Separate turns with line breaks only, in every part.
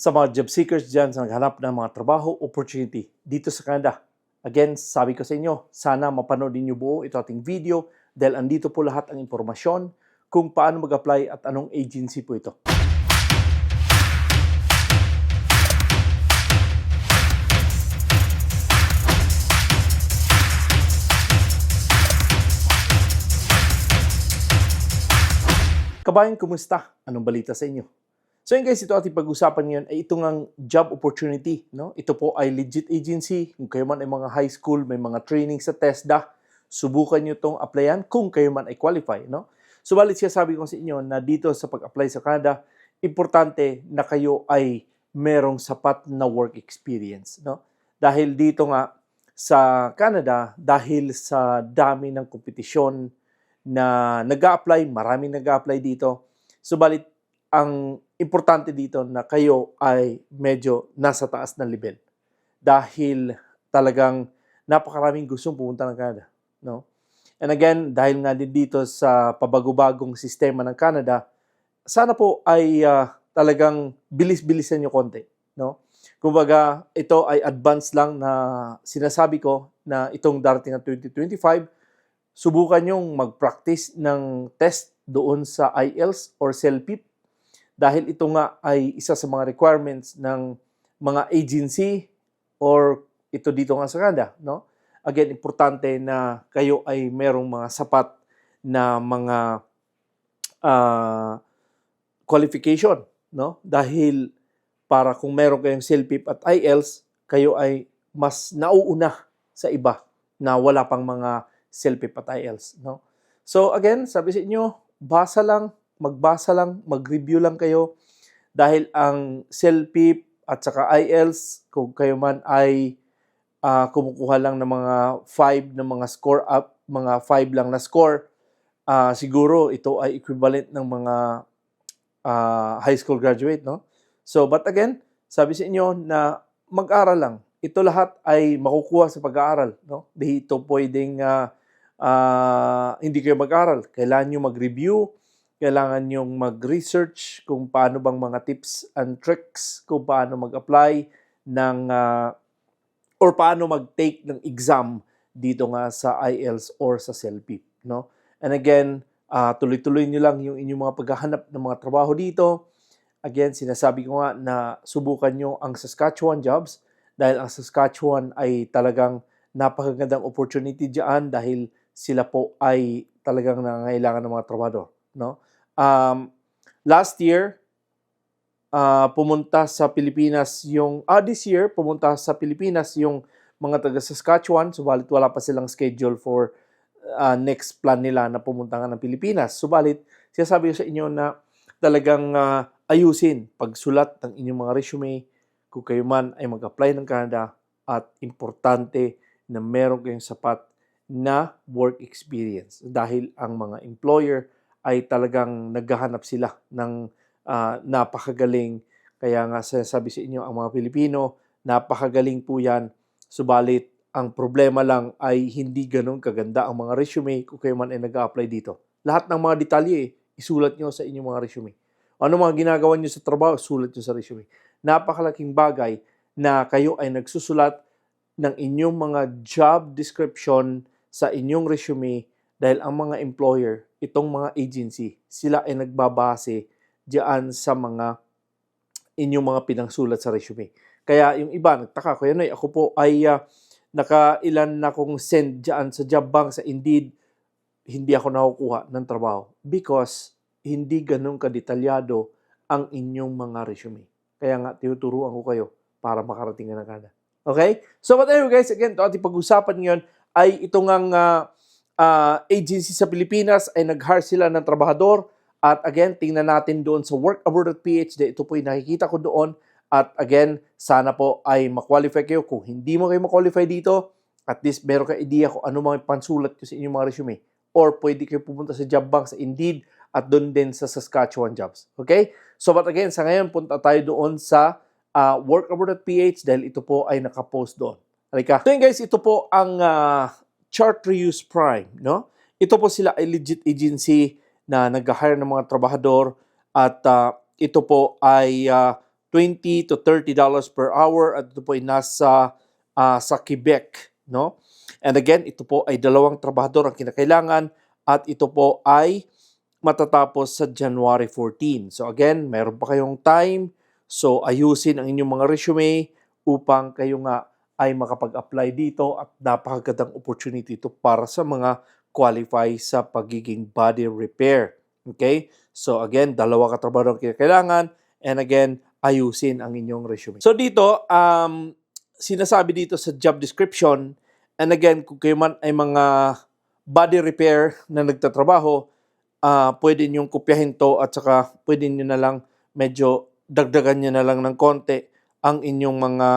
sa mga job seekers dyan sa naghanap ng mga trabaho, opportunity dito sa Canada. Again, sabi ko sa inyo, sana mapanood niyo buo ito ating video dahil andito po lahat ang impormasyon kung paano mag-apply at anong agency po ito. Kabayan, kumusta? Anong balita sa inyo? So yun guys, ito ating pag-usapan ngayon ay itong ang job opportunity. No? Ito po ay legit agency. Kung kayo man ay mga high school, may mga training sa TESDA, subukan nyo itong applyan kung kayo man ay qualify. No? Subalit siya sabi ko sa inyo na dito sa pag-apply sa Canada, importante na kayo ay merong sapat na work experience. No? Dahil dito nga sa Canada, dahil sa dami ng kompetisyon na nag-a-apply, maraming nag-a-apply dito. Subalit, ang importante dito na kayo ay medyo nasa taas ng level. Dahil talagang napakaraming gustong pumunta ng Canada. No? And again, dahil nga din dito sa pabago-bagong sistema ng Canada, sana po ay talagang bilis-bilisan nyo konti. No? Kumbaga, ito ay advance lang na sinasabi ko na itong darating na 2025, subukan nyong mag-practice ng test doon sa IELTS or CELPIP dahil ito nga ay isa sa mga requirements ng mga agency or ito dito nga sa Canada. No? Again, importante na kayo ay merong mga sapat na mga qualification. No? Dahil para kung meron kayong CELPIP at IELTS, kayo ay mas nauuna sa iba na wala pang mga CELPIP at IELTS. No? So again, sabi sa inyo, basa lang, magbasa lang, mag-review lang kayo dahil ang CELPIP at saka IELTS, kung kayo man ay kumukuha lang ng mga 5 na mga score up, mga 5 lang na score, siguro ito ay equivalent ng mga high school graduate. No? So, but again, sabi sa inyo na mag-aral lang. Ito lahat ay makukuha sa pag-aaral. No? Dito pwedeng hindi kayo mag-aral. Kailangan nyo mag-review, kailangan nyo mag-research kung paano bang mga tips and tricks, kung paano mag-apply ng, or paano mag-take ng exam dito nga sa IELTS or sa CELPIP. No? And again, tuloy-tuloy nyo lang yung inyong mga paghahanap ng mga trabaho dito. Again, sinasabi ko nga na subukan nyo ang Saskatchewan jobs dahil ang Saskatchewan ay talagang napakagandang opportunity dyan dahil sila po ay talagang nangangailangan ng mga trabahador. No? Last year, pumunta sa Pilipinas yung, this year, pumunta sa Pilipinas yung mga taga Saskatchewan, subalit wala pa silang schedule for next plan nila na pumunta nga ng Pilipinas. Subalit, sinasabi ko sa inyo na talagang ayusin pagsulat ng inyong mga resume kung kayo man ay mag-apply ng Canada at importante na meron kayong sapat na work experience dahil ang mga employer ay talagang naghahanap sila ng napakagaling. Kaya nga sabi sa inyo, ang mga Pilipino, napakagaling po yan. Subalit, ang problema lang ay hindi ganun kaganda ang mga resume kung kayo man ay nag-a-apply dito. Lahat ng mga detalye, isulat nyo sa inyong mga resume. Ano mga ginagawa nyo sa trabaho, sulat nyo sa resume. Napakalaking bagay na kayo ay nagsusulat ng inyong mga job description sa inyong resume dahil ang mga employer, itong mga agency, sila ay nagbabase diyan sa mga inyong mga pinangsulat sa resume. Kaya yung iba, nagtaka ko, yan ay ako po ay nakailan na kong send diyan sa job bank, sa Indeed, hindi ako nakukuha ng trabaho because hindi ganun kadetalyado ang inyong mga resume. Kaya nga, tinuturuan ko kayo para makarating na Canada. Okay? So, but anyway guys, again, ito ating pag-usapan ngayon ay itong ang agency sa Pilipinas ay nag-hire sila ng trabahador. At again, tingnan natin doon sa workabroad.ph. Ito po yung nakikita ko doon. At again, sana po ay makwalify kayo. Kung hindi mo kayo makwalify dito, at least meron kayo idea kung ano mga pansulat ko sa inyong mga resume. Or pwede kayo pupunta sa job bank, sa Indeed, at doon din sa Saskatchewan jobs. Okay? So, but again, sa ngayon, punta tayo doon sa workabroad.ph dahil ito po ay nakapost doon. Halika. So yun guys, ito po ang Chartreuse Prime. No? Ito po sila ay legit agency na nag-hire ng mga trabahador at ito po ay $20 to $30 per hour at ito po ay nasa sa Quebec, no? And again, ito po ay 2 trabahador ang kinakailangan at ito po ay matatapos sa January 14. So again, mayroon pa kayong time. So ayusin ang inyong mga resume upang kayo nga ay makapag-apply dito at napakagandang opportunity ito para sa mga qualify sa pagiging body repair. Okay? So again, 2 katrabaho ang kailangan and again, ayusin ang inyong resume. So dito, sinasabi dito sa job description and again, kung kayo man ay mga body repair na nagtatrabaho, pwede niyong kopyahin to at saka pwede niyo na lang medyo dagdagan niyo na lang ng konti ang inyong mga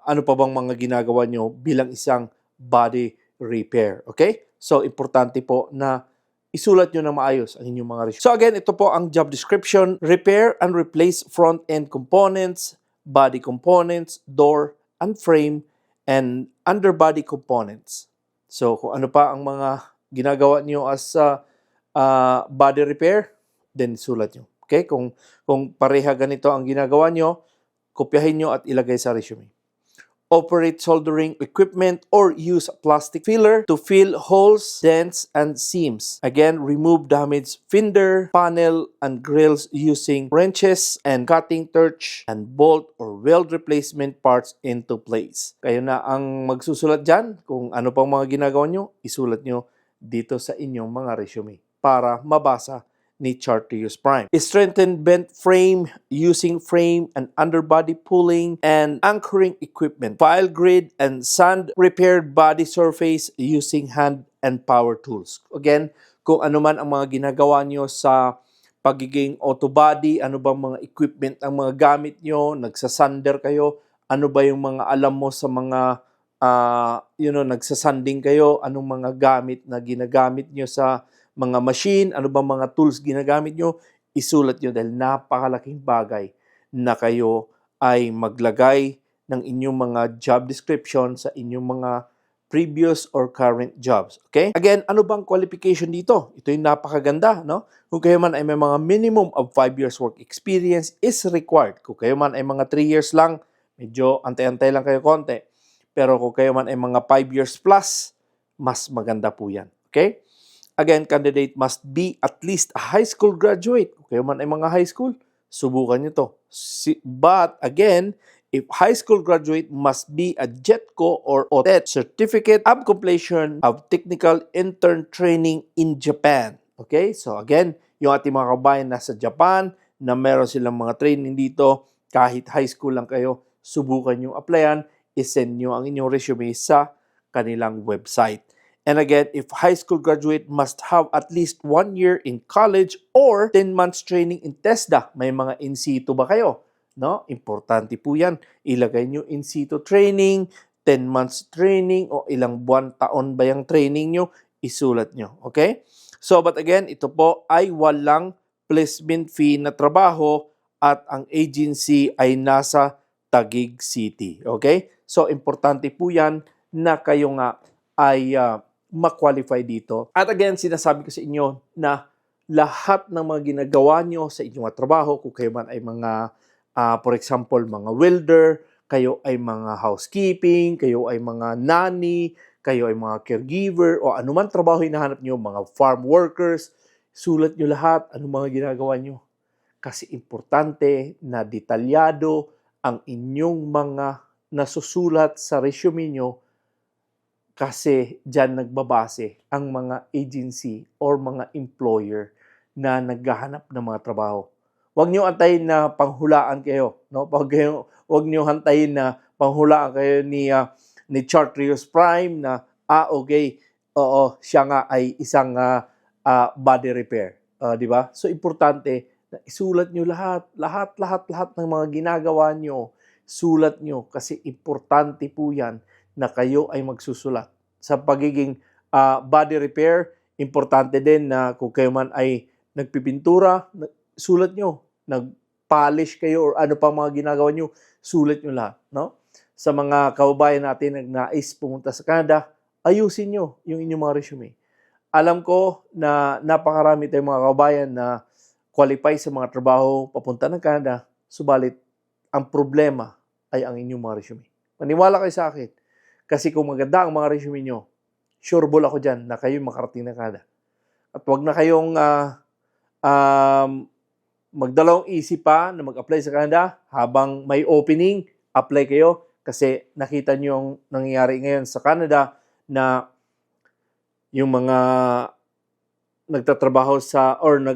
ano pa bang mga ginagawa niyo bilang isang body repair. Okay? So, importante po na isulat nyo na maayos ang inyong mga resume. So again, ito po ang job description. Repair and replace front-end components, body components, door and frame, and underbody components. So kung ano pa ang mga ginagawa nyo as body repair, then sulat nyo. Okay? Kung pareha ganito ang ginagawa nyo, kopyahin nyo at ilagay sa resume. Operate soldering equipment or use plastic filler to fill holes, dents, and seams. Again, remove damaged fender, panel, and grills using wrenches and cutting torch and bolt or weld replacement parts into place. Kayo na ang magsusulat dyan. Kung ano pang mga ginagawa nyo, isulat nyo dito sa inyong mga resume para mabasa ni Chartreuse Prime. Strengthen bent frame using frame and underbody pulling and anchoring equipment. File grid and sand repaired body surface using hand and power tools. Again, kung ano man ang mga ginagawa nyo sa pagiging auto body, ano bang mga equipment ang mga gamit nyo, nagsasander kayo, ano ba yung mga alam mo sa mga nagsasanding kayo, anong mga gamit na ginagamit nyo sa mga machine, ano ba mga tools ginagamit nyo, isulat nyo dahil napakalaking bagay na kayo ay maglagay ng inyong mga job description sa inyong mga previous or current jobs. Okay? Again, ano bang qualification dito? Ito yung napakaganda, no? Kung kayo man ay may mga minimum of 5 years work experience is required. Kung kayo man ay mga 3 years lang, medyo antay-antay lang kayo konti. Pero kung kayo man ay mga 5 years plus, mas maganda po yan. Okay? Again, candidate must be at least a high school graduate. Kung kayo man ay mga high school, subukan nyo to. But again, if high school graduate must be a JETCO or OTET certificate of completion of technical intern training in Japan. Okay? So again, yung ating mga kabayan nasa Japan na meron silang mga training dito, kahit high school lang kayo, subukan nyo applyan, isend nyo ang inyong resume sa kanilang website. And again, if high school graduate must have at least 1 year in college or 10 months training in TESDA. May mga in situ ba kayo? No? Importante po yan. Ilagay nyo in situ training, 10 months training, o ilang buwan, taon ba yung training nyo? Isulat nyo. Okay? So, but again, ito po ay walang placement fee na trabaho at ang agency ay nasa Taguig City. Okay? So, importante po yan na kayo nga ay ma-qualify dito. At again, sinasabi ko sa inyo na lahat ng mga ginagawa nyo sa inyong trabaho, kung kayo man ay mga, for example, mga welder, kayo ay mga housekeeping, kayo ay mga nanny, kayo ay mga caregiver, o anuman trabaho hinahanap nyo, mga farm workers, sulat nyo lahat, anong mga ginagawa nyo. Kasi importante na detalyado ang inyong mga nasusulat sa resume nyo kasi dyan nagbabase ang mga agency or mga employer na naghahanap ng mga trabaho. Huwag niyo antayin na panghulaan kayo, no? Huwag niyo hantayin na panghulaan kayo ni Chartreuse Prime na okay, oo, siya nga ay isang body repair, di ba? So importante na isulat niyo lahat ng mga ginagawa niyo, sulat niyo kasi importante po 'yan na kayo ay magsusulat. Sa pagiging body repair, importante din na kung kayo man ay nagpipintura, sulat nyo. Nag-polish kayo or ano pang mga ginagawa nyo, sulat nyo lahat. No? Sa mga kababayan natin na nais pumunta sa Canada, ayusin nyo yung inyong mga resume. Alam ko na napakarami tayong mga kababayan na qualify sa mga trabaho papunta ng Canada, subalit ang problema ay ang inyong mga resume. Maniwala kayo sa akin. Kasi kung maganda ang mga resume nyo, sureball ako dyan na kayo makarating na Canada. At wag na kayong magdalawang isip pa na mag-apply sa Canada habang may opening, apply kayo kasi nakita nyo yung nangyayari ngayon sa Canada na yung mga nagtatrabaho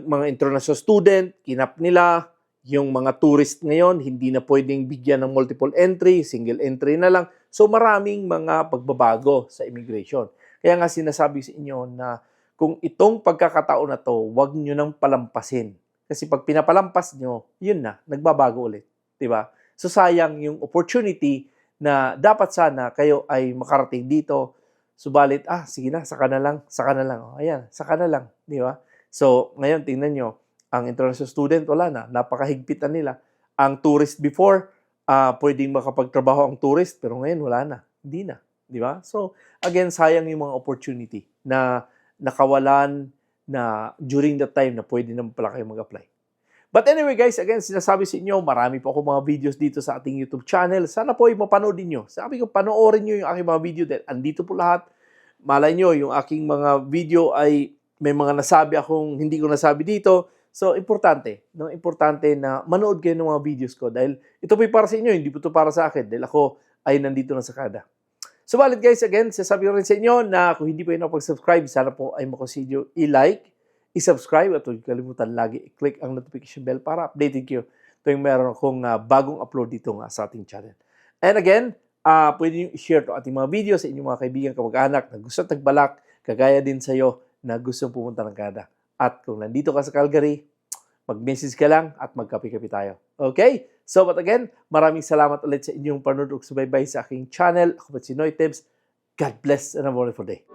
mga international student, kinap nila, yung mga tourist ngayon, hindi na pwedeng bigyan ng multiple entry, single entry na lang. So maraming mga pagbabago sa immigration. Kaya nga sinasabi sa inyo na kung itong pagkakataon na to, wag nyo nang palampasin. Kasi pag pinapalampas nyo, yun na, nagbabago ulit. Diba? So sayang yung opportunity na dapat sana kayo ay makarating dito. Subalit, sige na, saka na lang. O, ayan, saka na lang. Di ba? So, ngayon, tingnan nyo, ang international student, wala na. Napakahigpitan nila. Ang tourist before, pwedeng makapagtrabaho ang tourist, pero ngayon, wala na. Hindi na. Di ba? So, again, sayang yung mga opportunity na nakawalan na during the time na pwede naman pala kayo mag-apply. But anyway guys, again, sinasabi sa inyo, marami po ako mga videos dito sa ating YouTube channel. Sana po ay mapanoodin nyo. Sabi ko, panoorin nyo yung aking mga video dahil andito po lahat. Malay nyo, yung aking mga video ay may mga nasabi akong hindi ko nasabi dito. So, importante. No? Importante na manood kayo ng mga videos ko dahil ito po para sa inyo, hindi po ito para sa akin dahil ako ay nandito na sa Canada. Subalit guys, again, sasabi ko rin sa inyo na kung hindi pa yun nakapag-subscribe, sana po ay makonsider i-like, i-subscribe at huwag kalimutan lagi i-click ang notification bell para updated kayo tuwing meron akong bagong upload dito nga sa ating channel. And again, pwede nyo i-share to ating mga video sa inyong mga kaibigan, kamag-anak na gusto tagbalak, kagaya din sa iyo na gusto pumunta ng Canada. At kung nandito ka sa Calgary, mag-message ka lang at magkape-kape tayo. Okay? So, but again, maraming salamat ulit sa inyong panonood ug subaybay sa aking channel. Ako po si Noy Tibbs. God bless and a wonderful day.